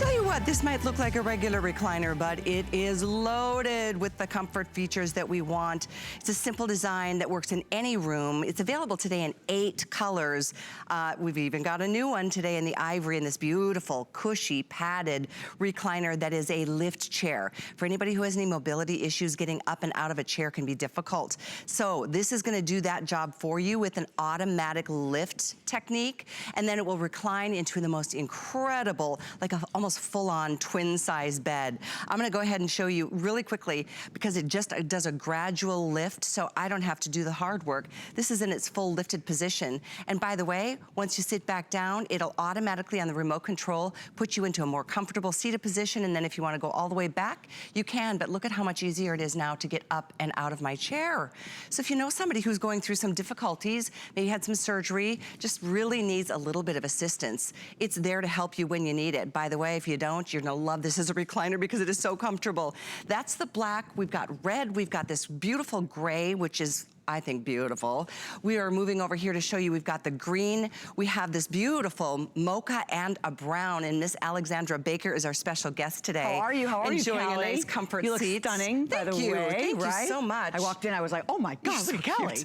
Tell you what, this might look like a regular recliner, but it is loaded with the comfort features that we want. It's a simple design that works in any room. It's available today in 8 colors. We've even got a new one today in the ivory, in this beautiful, cushy, padded recliner that is a lift chair. For anybody who has any mobility issues, getting up and out of a chair can be difficult. So this is gonna do that job for you with an automatic lift technique, and then it will recline into the most incredible, like a almost full-on twin-size bed. I'm gonna go ahead and show you really quickly because it just does a gradual lift, so I don't have to do the hard work. This is in its full lifted position. And by the way, once you sit back down, it'll automatically on the remote control put you into a more comfortable seated position, and then if you wanna go all the way back, you can, but look at how much easier it is now to get up and out of my chair. So if you know somebody who's going through some difficulties, maybe had some surgery, just really needs a little bit of assistance, it's there to help you when you need it. By the way, if you don't, you're gonna love this as a recliner because it is so comfortable. That's the black. We've got red. We've got this beautiful gray, which is, I think, beautiful. We are moving over here to show you, we've got the green. We have this beautiful mocha and a brown, and Miss Alexandra Baker is our special guest today. How are you? How are you, Enjoying Callie? a nice comfort You look seat. stunning, by the way. Thank you so much. I walked in, I was like, oh my God, look at Callie.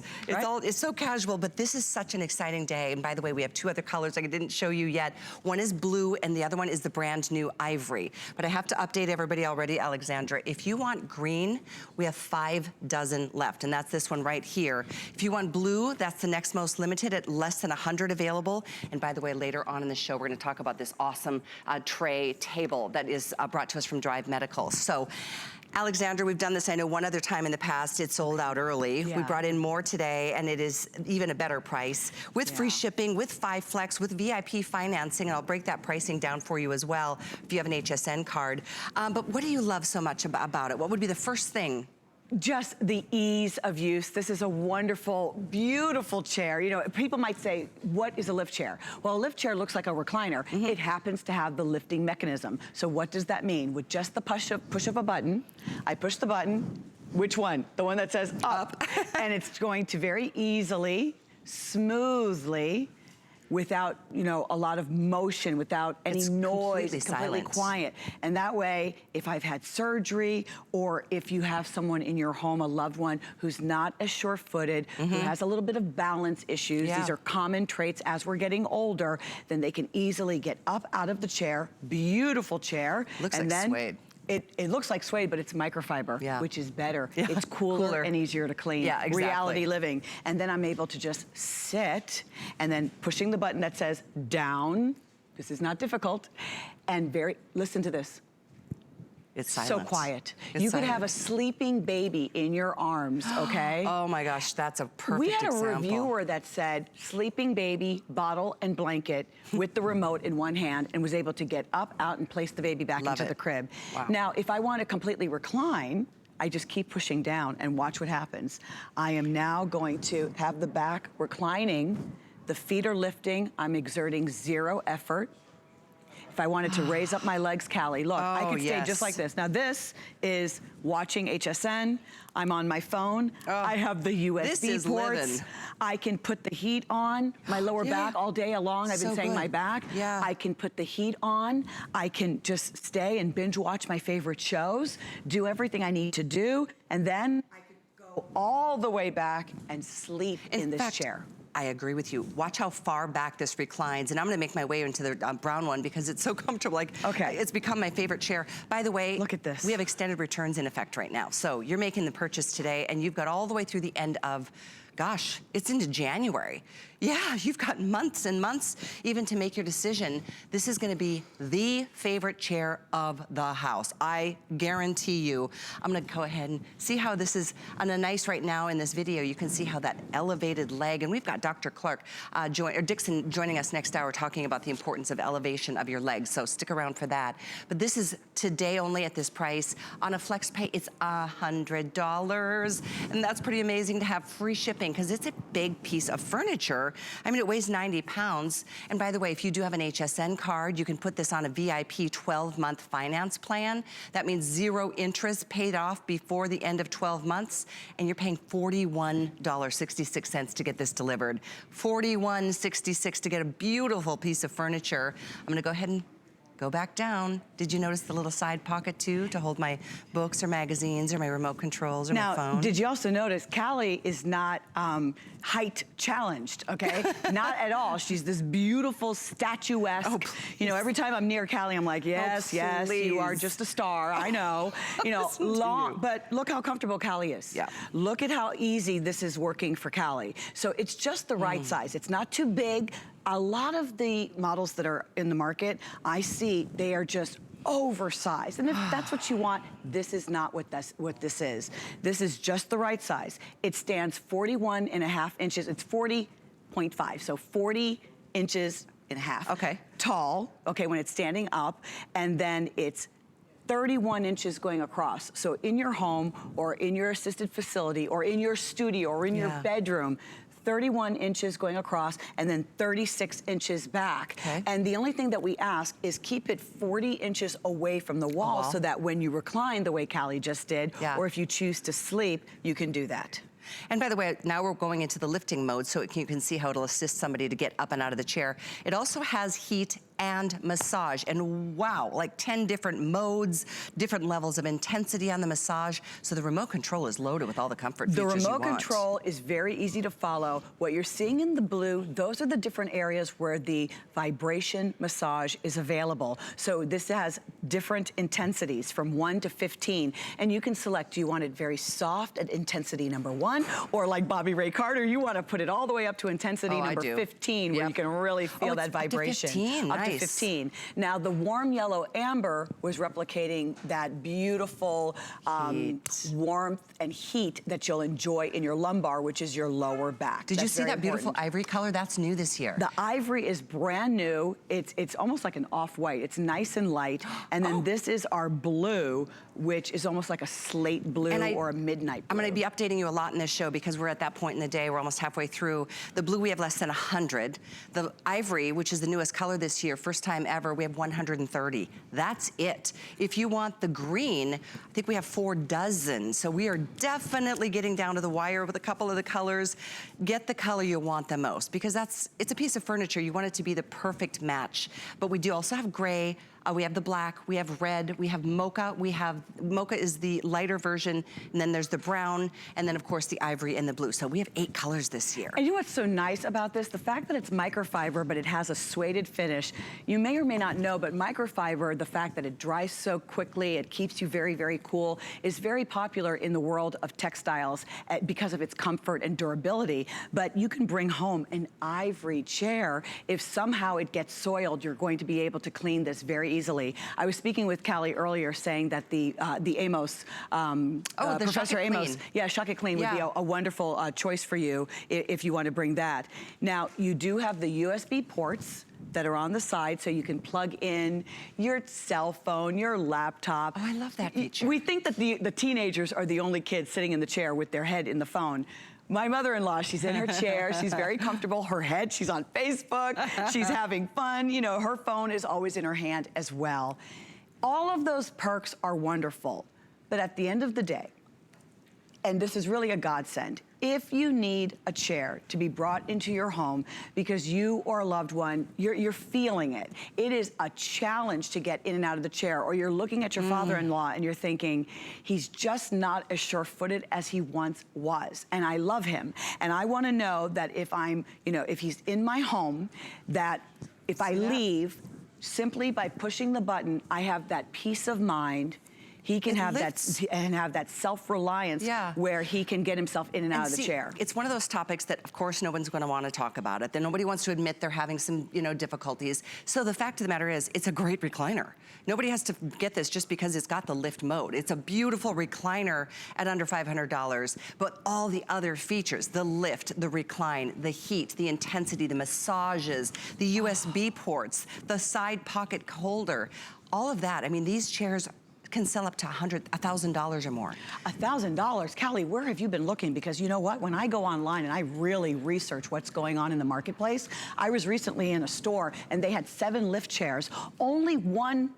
It's so casual, but this is such an exciting day. And by the way, we have 2 other colors I didn't show you yet. One is blue, and the other one is the brand new ivory. But I have to update everybody already, Alexandra. If you want green, we have 5 dozen left, and that's this one right here. If you want blue, that's the next most limited at less than 100 available. And by the way, later on in the show, we're gonna talk about this awesome tray table that is brought to us from Drive Medical. So, Alexandra, we've done this, I know, one other time in the past. It sold out early. Yeah. We brought in more today, and it is even a better price with free shipping, with 5 Flex, with VIP financing, and I'll break that pricing down for you as well if you have an HSN card. But what do you love so much about it? What would be the first thing? Just the ease of use. This is a wonderful, beautiful chair. You know, people might say, what is a lift chair? Well, a lift chair looks like a recliner. It happens to have the lifting mechanism. So what does that mean? With just the push of a button, I push the button. Which one? The one that says up. And it's going to very easily, smoothly, without, you know, a lot of motion, without any noise, it's completely quiet. And that way, if I've had surgery, or if you have someone in your home, a loved one who's not as sure-footed, who has a little bit of balance issues, these are common traits as we're getting older, then they can easily get up out of the chair, beautiful chair. Looks like suede. It looks like suede, but it's microfiber, which is better. It's cooler and easier to clean. Yeah, exactly. Reality living. And then I'm able to just sit, and then pushing the button that says down. This is not difficult. And listen to this. It's silent. So quiet. It's you silent. could have a sleeping baby in your arms, okay? Oh my gosh, that's a perfect example. We had a reviewer that said, sleeping baby, bottle and blanket with the remote in one hand, and was able to get up, out, and place the baby back into the crib. Wow. Now, if I want to completely recline, I just keep pushing down and watch what happens. I am now going to have the back reclining, the feet are lifting, I'm exerting 0 effort. If I wanted to raise up my legs, Callie, look, I could stay just like this. Now this is watching HSN. I'm on my phone. I have the USB ports. I can put the heat on my lower back all day long. I've been saying my back. I can put the heat on. I can just stay and binge watch my favorite shows, do everything I need to do, and then I could go all the way back and sleep in this chair. I agree with you. Watch how far back this reclines. And I'm gonna make my way into the brown one because it's so comfortable. Like, it's become my favorite chair. By the way, look at this. We have extended returns in effect right now. So you're making the purchase today and you've got all the way through the end of, gosh, it's into January. Yeah, you've got months and months even to make your decision. This is gonna be the favorite chair of the house. I guarantee you. I'm gonna go ahead and see how this is on a nice right now in this video. You can see how that elevated leg, and we've got Dr. Dixon joining us next hour talking about the importance of elevation of your legs. So stick around for that. But this is today only at this price. On a flex pay, it's $100. And that's pretty amazing to have free shipping because it's a big piece of furniture. I mean, it weighs 90 pounds. And by the way, if you do have an HSN card, you can put this on a VIP 12-month finance plan. That means 0 interest paid off before the end of 12 months. And you're paying $41.66 to get this delivered. $41.66 to get a beautiful piece of furniture. I'm gonna go ahead and go back down. Did you notice the little side pocket too to hold my books or magazines or my remote controls or my phone? Now, did you also notice Callie is not height challenged, okay? Not at all. She's this beautiful statuesque. Oh, you know, every time I'm near Callie, I'm like, yes, yes, you are just a star. I know. You know, long, but look how comfortable Callie is. Yeah. Look at how easy this is working for Callie. So it's just the right size. It's not too big. A lot of the models that are in the market, I see they are just oversized. And if that's what you want, this is not what this is. This is just the right size. It stands 41.5 inches. It's 40.5, so 40 inches and a half. Okay. Tall, okay, when it's standing up, and then it's 31 inches going across. So in your home or in your assisted facility or in your studio or in your bedroom, 31 inches going across and then 36 inches back. Okay. And the only thing that we ask is keep it 40 inches away from the wall so that when you recline the way Callie just did, or if you choose to sleep, you can do that. And by the way, now we're going into the lifting mode so you can see how it'll assist somebody to get up and out of the chair. It also has heat and massage, and wow, like 10 different modes, different levels of intensity on the massage. So the remote control is loaded with all the comfort features you want. The remote control is very easy to follow. What you're seeing in the blue, those are the different areas where the vibration massage is available. So this has different intensities from 1 to 15, and you can select, do you want it very soft at intensity number 1, or like Bobby Ray Carter, you want to put it all the way up to intensity number 15, where you can really feel that vibration. Up to 15, up to 15. Now, the warm yellow amber was replicating that beautiful warmth and heat that you'll enjoy in your lumbar, which is your lower back. Did you see that beautiful ivory color? That's new this year. The ivory is brand new. It's almost like an off-white. It's nice and light. And then this is our blue, which is almost like a slate blue or a midnight blue. I'm going to be updating you a lot in this show because we're at that point in the day. We're almost halfway through. The blue, we have less than 100. The ivory, which is the newest color this year, first time ever, we have 130. That's it. If you want the green, I think we have 4 dozen. So we are definitely getting down to the wire with a couple of the colors. Get the color you want the most because it's a piece of furniture. You want it to be the perfect match. But we do also have gray. We have the black, we have red, we have mocha. Mocha is the lighter version, and then there's the brown, and then of course the ivory and the blue. So we have 8 colors this year. And you know what's so nice about this? The fact that it's microfiber, but it has a suede finish. You may or may not know, but microfiber, the fact that it dries so quickly, it keeps you very, very cool, is very popular in the world of textiles because of its comfort and durability. But you can bring home an ivory chair. If somehow it gets soiled, you're going to be able to clean this very easily. I was speaking with Callie earlier saying that the Amos, Professor Amos, Shock It Clean would be a wonderful choice for you if you want to bring that. Now, you do have the USB ports that are on the side so you can plug in your cell phone, your laptop. Oh, I love that feature. We think that the teenagers are the only kids sitting in the chair with their head in the phone. My mother-in-law, she's in her chair, she's very comfortable, her head, she's on Facebook, she's having fun, you know, her phone is always in her hand as well. All of those perks are wonderful, but at the end of the day, and this is really a godsend, if you need a chair to be brought into your home because you or a loved one, you're feeling it. It is a challenge to get in and out of the chair, or you're looking at your father-in-law and you're thinking, he's just not as sure-footed as he once was. And I love him. And I want to know that if if he's in my home, that if I leave, simply by pushing the button, I have that peace of mind. He can have that self-reliance where he can get himself in and out of the chair. It's one of those topics that, of course, no one's going to want to talk about it. That nobody wants to admit they're having some, difficulties. So the fact of the matter is, it's a great recliner. Nobody has to get this just because it's got the lift mode. It's a beautiful recliner at under $500, but all the other features, the lift, the recline, the heat, the intensity, the massages, the USB ports, the side pocket holder, all of that. I mean, these chairs can sell up to $1,000 or more. $1,000? Callie, where have you been looking? Because you know what? When I go online and I really research what's going on in the marketplace, I was recently in a store and they had 7 lift chairs. Only one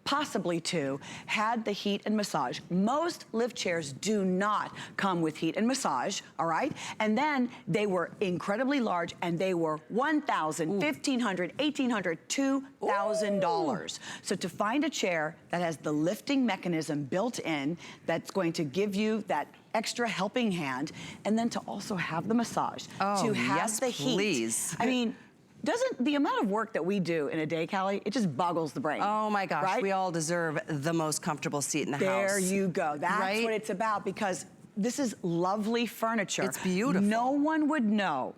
possibly two, had the heat and massage. Most lift chairs do not come with heat and massage, all right? And then they were incredibly large, and they were $1,000, $1,500, $1,800, $2,000. So to find a chair that has the lifting mechanism built in, that's going to give you that extra helping hand, and then to also have the massage, to have yes, the heat. please. I mean, doesn't the amount of work that we do in a day, Callie, it just boggles the brain. Oh my gosh, right? we all deserve the most comfortable seat in the house. There you go. That's right? what it's about, because this is lovely furniture. It's beautiful. No one would know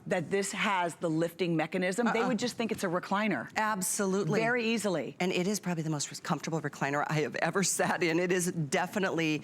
that this has the lifting mechanism. They would just think it's a recliner. Absolutely. Very easily. And it is probably the most comfortable recliner I have ever sat in. It is definitely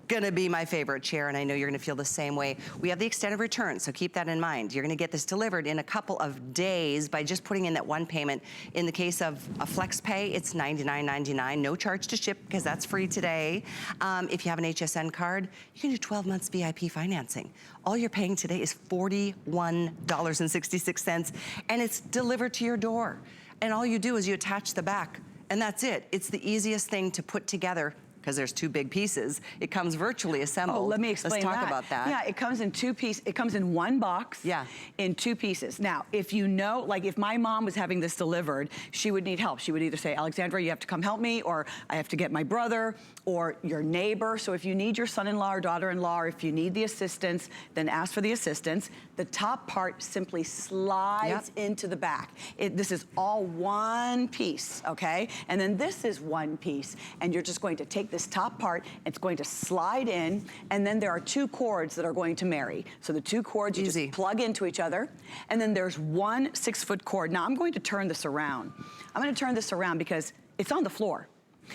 gonna be my favorite chair, and I know you're gonna feel the same way. We have the extended return, so keep that in mind. You're gonna get this delivered in a couple of days by just putting in that one payment. In the case of a flex pay, it's $99.99, no charge to ship, because that's free today. If you have an HSN card, you can do 12 months VIP financing. All you're paying today is $41.66, and it's delivered to your door. And all you do is you attach the back, and that's it. It's the easiest thing to put together, because there's two big pieces. It comes virtually assembled. Oh, let me explain Let's talk about that. Yeah, it comes in two pieces. It comes in one box. Yeah. In two pieces. Now, if you know, like if my mom was having this delivered, she would need help. She would either say, Alexandra, you have to come help me, or I have to get my brother, or your neighbor. So if you need your son-in-law or daughter-in-law, or if you need the assistance, then ask for the assistance. The top part simply slides into the back. This is all one piece, okay? And then this is one piece, and you're just going to take this top part, it's going to slide in, and then there are two cords that are going to marry. So the two cords, you just plug into each other, and then there's one 6-foot cord. Now I'm going to turn this around. I'm going to turn this around because it's on the floor.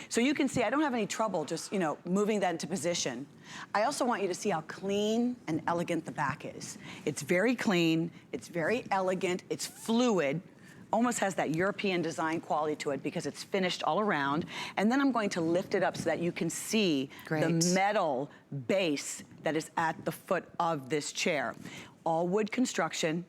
So you can see I don't have any trouble just, you know, moving that into position. I also want you to see how clean and elegant the back is. It's very clean, it's very elegant, it's fluid, almost has that European design quality to it because it's finished all around. And then I'm going to lift it up so that you can see the metal base that is at the foot of this chair. All wood construction,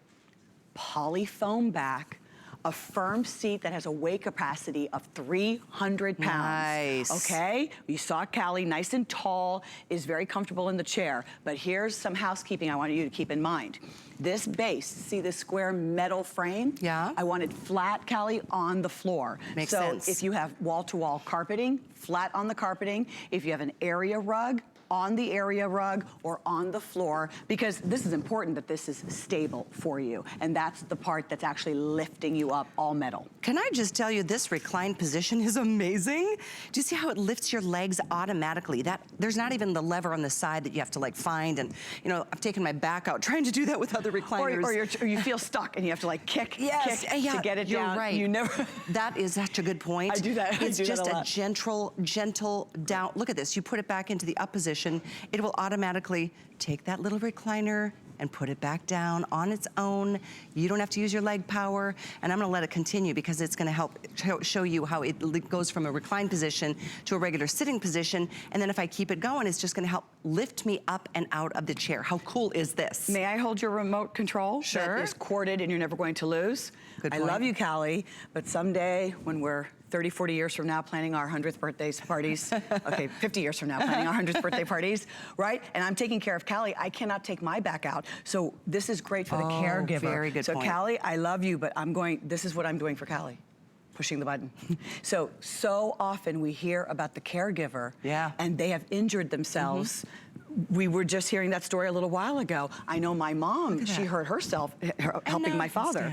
polyfoam back, a firm seat that has a weight capacity of 300 pounds. Nice. Okay, you saw Callie, nice and tall, is very comfortable in the chair. But here's some housekeeping I want you to keep in mind. This base, see this square metal frame? Yeah. I want it flat, Callie, on the floor. Makes sense. So if you have wall-to-wall carpeting, flat on the carpeting. If you have an area rug, on the area rug or on the floor, because this is important that this is stable for you. And that's the part that's actually lifting you up, all metal. Can I just tell you, this reclined position is amazing. Do you see how it lifts your legs automatically? There's not even the lever on the side that you have to like find, and you know, I've taken my back out trying to do that with other recliners. Or you feel stuck and you have to like kick to get it down. You're right. You never. That is such a good point. I do that. It's just a gentle down. Look at this. You put it back into the up position. It will automatically take that little recliner and put it back down on its own. You don't have to use your leg power. And I'm gonna let it continue because it's gonna help show you how it goes from a reclined position to a regular sitting position. And then if I keep it going, it's just gonna help lift me up and out of the chair. How cool is this? May I hold your remote control? Sure. That is corded and you're never going to lose. Good I point. love you, Callie, but someday when we're 30, 40 years from now planning our 100th birthday parties, okay, 50 years from now planning our 100th birthday parties, right? And I'm taking care of Callie, I cannot take my back out. So this is great for the caregiver. Very good point. So Callie, I love you, but this is what I'm doing for Callie. Pushing the button. So often we hear about the caregiver and they have injured themselves. We were just hearing that story a little while ago. I know my mom, she hurt herself helping my father.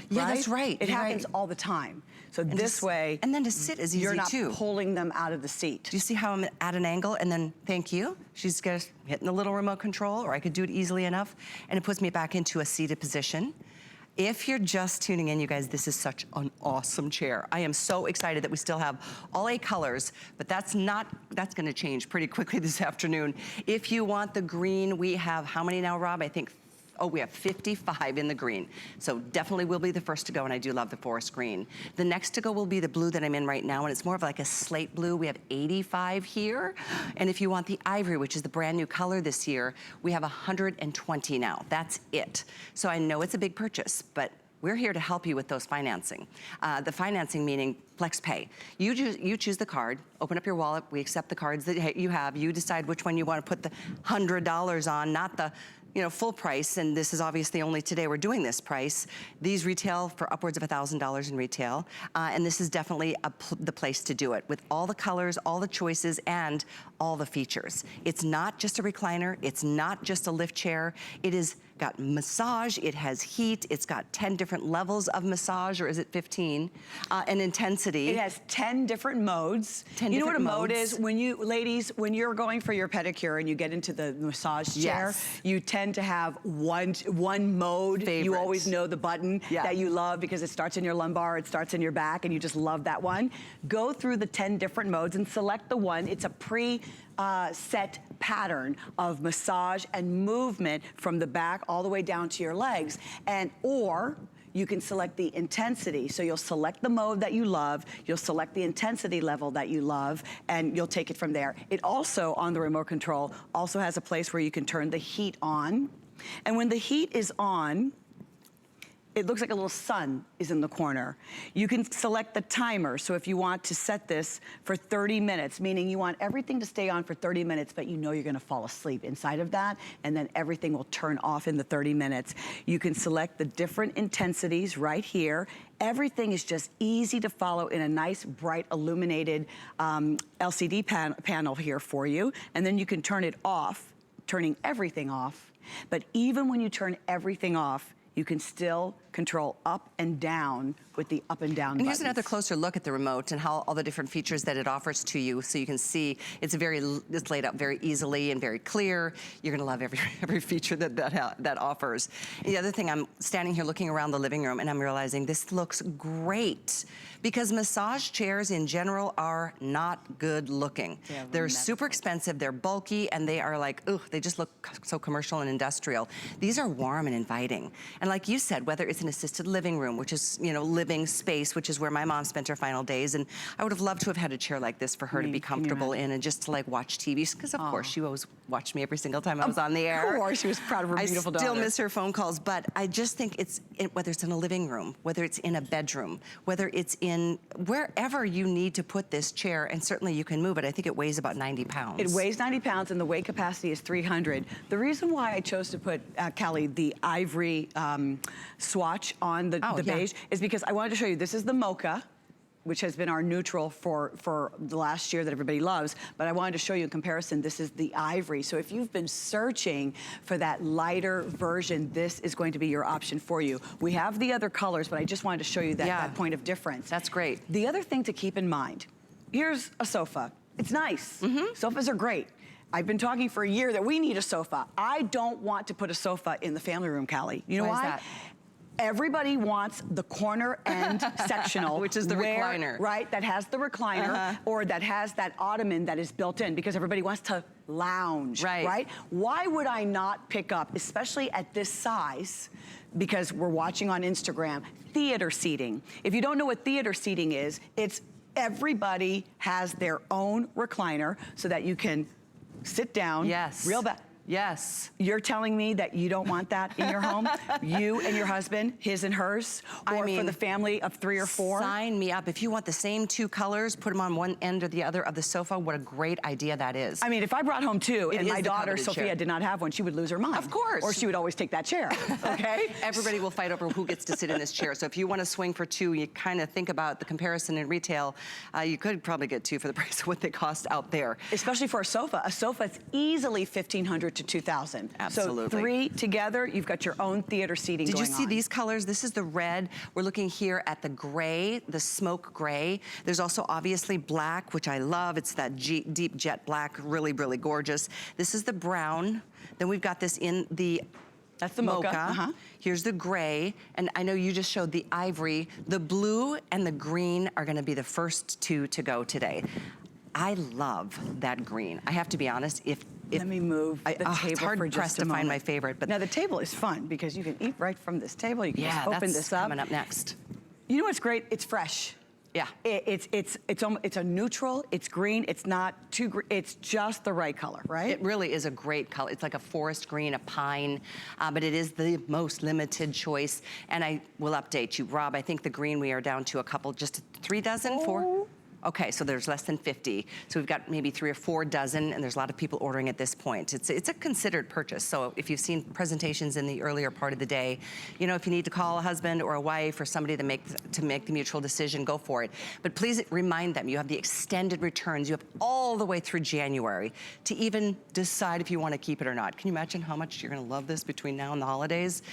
Yeah, that's right. It happens all the time. So and this way, and then to sit is easy you're not too. Pulling them out of the seat. Do you see how I'm at an angle and then thank you? She's just hitting the little remote control, or I could do it easily enough, and it puts me back into a seated position. If you're just tuning in, you guys, this is such an awesome chair. I am so excited that we still have all 8 colors, but that's gonna change pretty quickly this afternoon. If you want the green, we have how many now, Rob? I think, we have 55 in the green. So definitely will be the first to go, and I do love the forest green. The next to go will be the blue that I'm in right now, and it's more of like a slate blue. We have 85 here. And if you want the ivory, which is the brand new color this year, we have 120 now. That's it. So I know it's a big purchase, but we're here to help you with those financing. The financing meaning FlexPay. You choose the card, open up your wallet, we accept the cards that you have, you decide which one you want to put the $100 on, not the full price, and this is obviously only today we're doing this price. These retail for upwards of $1,000 in retail, and this is definitely the place to do it with all the colors, all the choices, and all the features. It's not just a recliner, it's not just a lift chair, it is got massage, it has heat, it's got 10 different levels of massage, or is it 15? And intensity. It has 10 different modes. 10 you know what a different mode modes. is? When you, ladies, when you're going for your pedicure and you get into the massage chair, Yes. you tend to have one mode. Favorite. You always know the button that you love because it starts in your lumbar, it starts in your back, and you just love that one. Go through the 10 different modes and select the one. It's a set pattern of massage and movement from the back all the way down to your legs. Or you can select the intensity. So you'll select the mode that you love, you'll select the intensity level that you love, and you'll take it from there. It also, on the remote control, also has a place where you can turn the heat on. And when the heat is on, it looks like a little sun is in the corner. You can select the timer. So if you want to set this for 30 minutes, meaning you want everything to stay on for 30 minutes, but you know you're gonna fall asleep inside of that, and then everything will turn off in the 30 minutes. You can select the different intensities right here. Everything is just easy to follow in a nice, bright, illuminated LCD panel here for you. And then you can turn it off, turning everything off. But even when you turn everything off, you can still control up and down with the up and down buttons. Here's another closer look at the remote and how all the different features that it offers to you, so you can see it's laid out very easily and very clear. You're gonna love every feature that offers. And the other thing, I'm standing here looking around the living room and I'm realizing this looks great, because massage chairs in general are not good looking. Yeah, they're super expensive, they're bulky, and they are like, ugh, they just look so commercial and industrial. These are warm and inviting. And like you said, whether it's an assisted living room, which is, living space, which is where my mom spent her final days, and I would have loved to have had a chair like this for her to be comfortable in and just to like watch TV, because of course she always watched me every single time I was on the air. Of course, she was proud of her beautiful daughter. I still miss her phone calls, but I just think whether it's in a living room, whether it's in a bedroom, whether it's in wherever you need to put this chair, and certainly you can move it. I think it weighs about 90 pounds. It weighs 90 pounds and the weight capacity is 300. The reason why I chose to put, Callie, the ivory swatch on the beige is because I wanted to show you, this is the mocha, which has been our neutral for the last year that everybody loves, but I wanted to show you in comparison, this is the ivory. So if you've been searching for that lighter version, this is going to be your option for you. We have the other colors, but I just wanted to show you that point of difference. That's great. The other thing to keep in mind, here's a sofa. It's nice. Sofas are great. I've been talking for a year that we need a sofa. I don't want to put a sofa in the family room, Callie. You know why? Why is that? Everybody wants the corner end sectional. Which is the recliner. Right, that has the recliner, or that has that ottoman that is built in, because everybody wants to lounge, right? Why would I not pick up, especially at this size, because we're watching on Instagram, theater seating. If you don't know what theater seating is, it's everybody has their own recliner so that you can sit down, real back. Yes. You're telling me that you don't want that in your home? You and your husband, his and hers, or for the family of 3 or 4? Sign me up. If you want the same 2 colors, put them on one end or the other of the sofa. What a great idea that is. I mean, if I brought home 2 and my daughter, Sophia, did not have one, she would lose her mind. Of course. Or she would always take that chair, okay? Everybody will fight over who gets to sit in this chair. So if you want to swing for 2, you kind of think about the comparison in retail, you could probably get 2 for the price of what they cost out there. Especially for a sofa. A sofa is easily $1,500 to $2,000. Absolutely. So 3 together, you've got your own theater seating going on. Did you see these colors? This is the red. We're looking here at the gray, the smoke gray. There's also obviously black, which I love. It's that deep jet black, really, really gorgeous. This is the brown. Then we've got this in the That's the mocha. Here's the gray, and I know you just showed the ivory. The blue and the green are gonna be the first 2 to go today. I love that green. I have to be honest, let me move the table it's hard for just pressed a to moment. find my favorite, but now the table is fun because you can eat right from this table. You can just open this up. Coming up next. You know what's great? It's fresh. Yeah. It's a neutral, it's green, it's not too green, it's just the right color, right? It really is a great color. It's like a forest green, a pine, but it is the most limited choice. And I will update you, Rob, I think the green we are down to a couple, just 3 dozen, 4? Okay, so there's less than 50. So we've got maybe 3 or 4 dozen, and there's a lot of people ordering at this point. It's a considered purchase. So if you've seen presentations in the earlier part of the day, you know, if you need to call a husband or a wife or somebody to make the mutual decision, go for it. But please remind them, you have the extended returns. You have all the way through January to even decide if you want to keep it or not. Can you imagine how much you're going to love this between now and the holidays?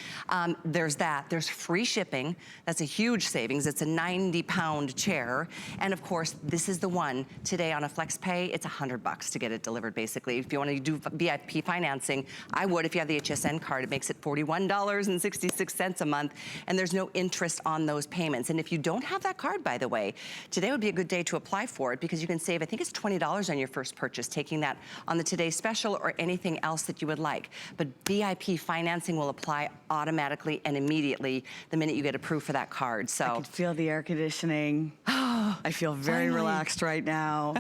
There's that. There's free shipping. That's a huge savings. It's a 90-pound chair. And of course, this is the one today on a flex pay. It's $100 to get it delivered, basically. If you want to do VIP financing, I would. If you have the HSN card, it makes it $41.66 a month, and there's no interest on those payments. And if you don't have that card, by the way, today would be a good day to apply for it because you can save, I think it's $20 on your first purchase, taking that on the Today Special or anything else that you would like. But VIP financing will apply automatically and immediately the minute you get approved for that card. So I can feel the air conditioning. I feel very relaxed right now.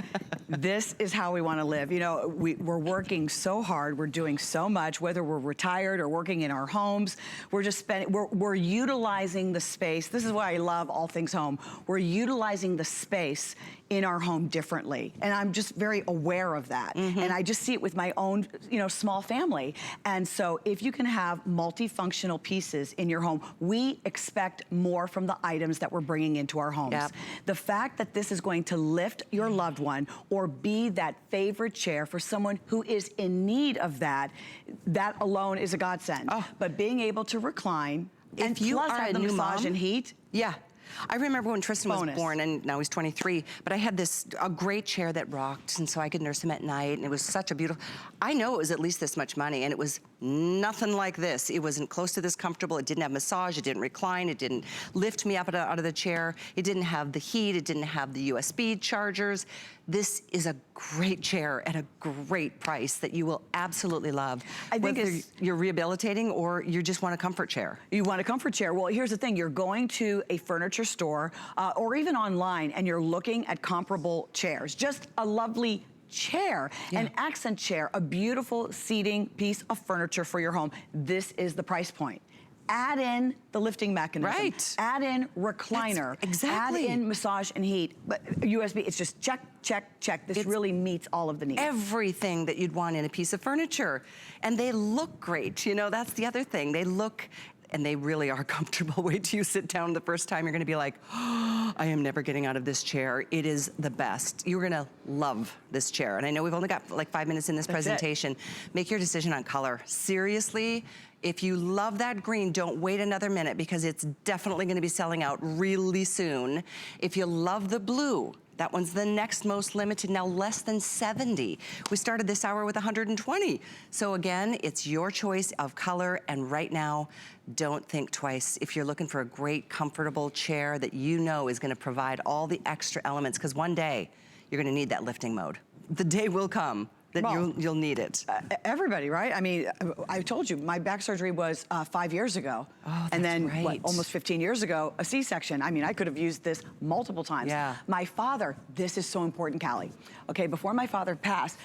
This is how we want to live. You know, we're working so hard. We're doing so much, whether we're retired or working in our homes. We're just spending, we're utilizing the space. This is why I love all things home. We're utilizing the space in our home differently. And I'm just very aware of that. And I just see it with my own, you know, small family. And so if you can have multifunctional pieces in your home, we expect more from the items that we're bringing into our homes. The fact that this is going to lift your loved one or be that favorite chair for someone who is in need of that, that alone is a godsend. But being able to recline, and if you plus are have a the new massage mom, and heat. I remember when Tristan was born, and now he's 23, but I had a great chair that rocked, and so I could nurse him at night, and it was such a beautiful, I know it was at least this much money, and it was nothing like this. It wasn't close to this comfortable. It didn't have massage, it didn't recline, it didn't lift me up out of the chair, it didn't have the heat, it didn't have the USB chargers. This is a great chair at a great price that you will absolutely love. I think whether you're rehabilitating or you just want a comfort chair. You want a comfort chair. Well, here's the thing. You're going to a furniture store or even online and you're looking at comparable chairs. Just a lovely chair, an accent chair, a beautiful seating piece of furniture for your home. This is the price point. Add in the lifting mechanism. Add in recliner. Add in massage and heat. But USB, it's just check, check, check. This really meets all of the needs. Everything that you'd want in a piece of furniture. And they look great. You know, that's the other thing. They look, and they really are comfortable. Wait till you sit down the first time, you're gonna be like, oh, I am never getting out of this chair. It is the best. You're gonna love this chair. And I know we've only got like 5 minutes in this presentation. Make your decision on color. Seriously, if you love that green, don't wait another minute because it's definitely gonna be selling out really soon. If you love the blue, that one's the next most limited, now less than 70. We started this hour with 120. So again, it's your choice of color, and right now, don't think twice. If you're looking for a great, comfortable chair that you know is gonna provide all the extra elements, because one day, you're gonna need that lifting mode. The day will come that you'll need it. Everybody, right? I mean, I told you, my back surgery was 5 years ago. And then, what, almost 15 years ago, a C-section. I mean, I could have used this multiple times. My father, this is so important, Callie. Okay, before my father passed,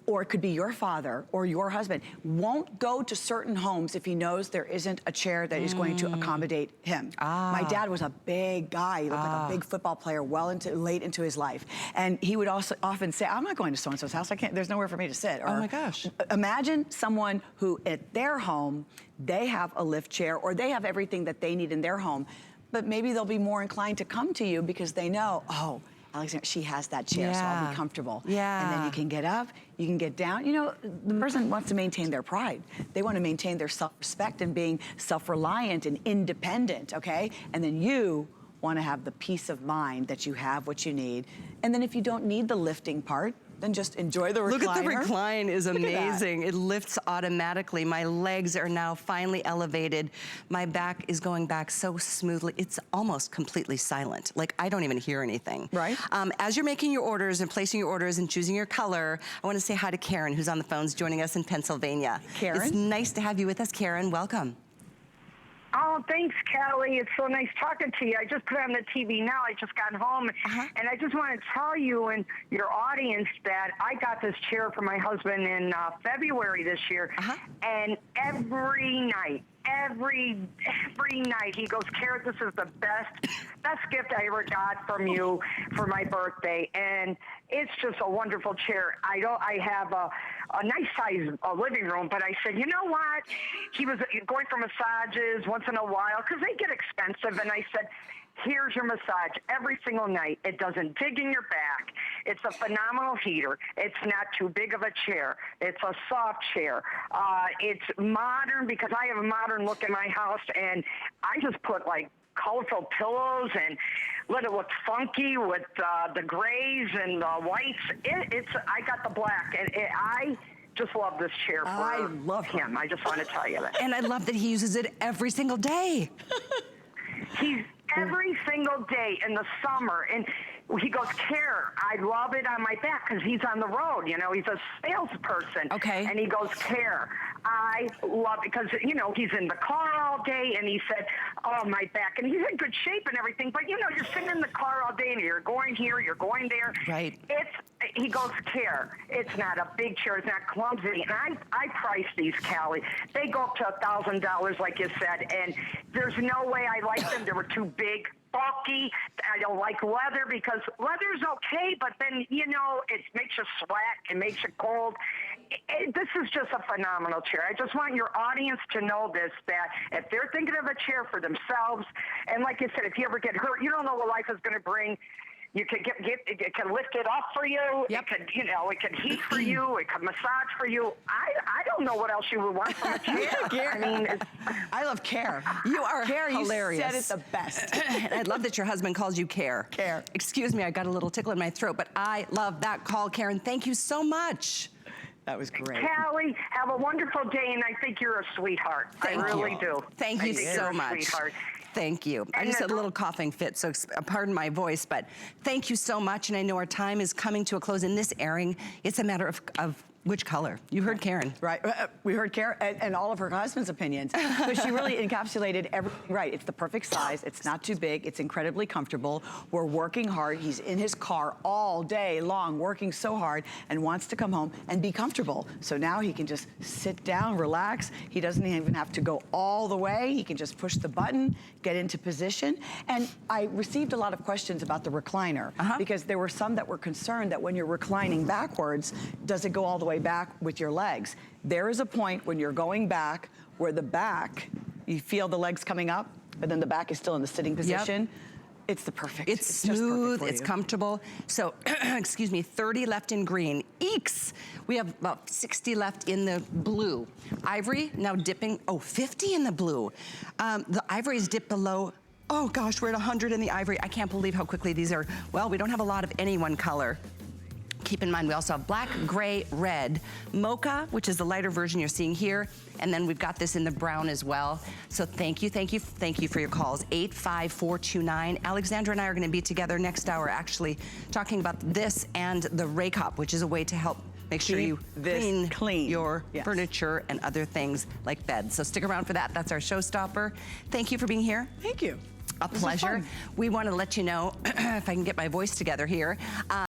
or it could be your father or your husband, won't go to certain homes if he knows there isn't a chair that is going to accommodate him. My dad was a big guy. He looked like a big football player late into his life. And he would also often say, I'm not going to so-and-so's house. I can't, there's nowhere for me to sit. Or, oh my gosh. Imagine someone who at their home, they have a lift chair or they have everything that they need in their home, but maybe they'll be more inclined to come to you because they know, oh, Alexandra, she has that chair, so I'll be comfortable. And then you can get up, you can get down. You know, the person wants to maintain their pride. They want to maintain their self-respect and being self-reliant and independent, okay? And then you want to have the peace of mind that you have what you need. And then if you don't need the lifting part, then just enjoy the recliner. Look at the recline, is amazing. It lifts automatically. My legs are now finally elevated. My back is going back so smoothly. It's almost completely silent. Like, I don't even hear anything. As you're making your orders and placing your orders and choosing your color, I want to say hi to Karen, who's on the phones joining us in Pennsylvania. Karen? It's nice to have you with us, Karen. Welcome. Oh, thanks, Callie. It's so nice talking to you. I just put on the TV now. I just got home, and I just want to tell you and your audience that I got this chair for my husband in February this year, and every night he goes, Kara, this is the best gift I ever got from you for my birthday, and it's just a wonderful chair. I have a nice size living room, but I said, you know what? He was going for massages once in a while because they get expensive, and I said, here's your massage every single night. It doesn't dig in your back. It's a phenomenal heater. It's not too big of a chair. It's a soft chair. It's modern because I have a modern look in my house, and I just put like colorful pillows and let it look funky with the grays and the whites. I got the black, and I just love this chair for I love him. I just want to tell you that. And I love that he uses it every single day. He's every single day in the summer, and he goes, Care, I love it on my back because he's on the road. You know, he's a salesperson. Okay. And he goes, Care, I love it because, you know, he's in the car all day, and he said, oh, my back. And he's in good shape and everything, but, you know, you're sitting in the car all day, and you're going here, you're going there. Right. He goes, Care, it's not a big chair, it's not clumsy. And I price these, Callie. They go up to $1,000, like you said, and there's no way I like them. They were too big, bulky. I don't like leather because leather's okay, but then, you know, it makes you sweat, it makes you cold. This is just a phenomenal chair. I just want your audience to know this, that if they're thinking of a chair for themselves, and like you said, if you ever get hurt, you don't know what life is going to bring. You can it can lift it up for you. Yep. It could, you know, it could heat for you. It could massage for you. I don't know what else you would want from a chair. I mean, I love Care. You are Care, hilarious. You said it the best. And I love that your husband calls you Care. Care. Excuse me, I got a little tickle in my throat, but I love that call, Karen. Thank you so much. That was great. Callie, have a wonderful day, and I think you're a sweetheart. I really do. Thank you think so you're a much. sweetheart. Thank you. I And just had a little coughing fit, so pardon my voice, but thank you so much. And I know our time is coming to a close in this airing. It's a matter of which color. You heard Karen. Right, we heard Karen and all of her husband's opinions, but she really encapsulated everything right. It's the perfect size, it's not too big, it's incredibly comfortable. We're working hard, he's in his car all day long, working so hard, and wants to come home and be comfortable. So now he can just sit down, relax. He doesn't even have to go all the way. He can just push the button, get into position. And I received a lot of questions about the recliner, because there were some that were concerned that when you're reclining backwards, does it go all the way back with your legs? There is a point when you're going back where the back, you feel the legs coming up, but then the back is still in the sitting position. Yep. It's the perfect. It's smooth, it's comfortable. So, excuse me, 30 left in green. Eeks! We have about 60 left in the blue. Ivory, now dipping, 50 in the blue. The ivory is dipped below, oh gosh, we're at 100 in the ivory. I can't believe how quickly these are. Well, we don't have a lot of any one color. Keep in mind, we also have black, gray, red, mocha, which is the lighter version you're seeing here, and then we've got this in the brown as well. So thank you for your calls. 85429. Alexandra and I are gonna be together next hour actually talking about this and the rake hop, which is a way to help make sure you clean your furniture and other things like beds. So stick around for that. That's our showstopper. Thank you for being here. Thank you. A pleasure. We want to let you know, if I can get my voice together here,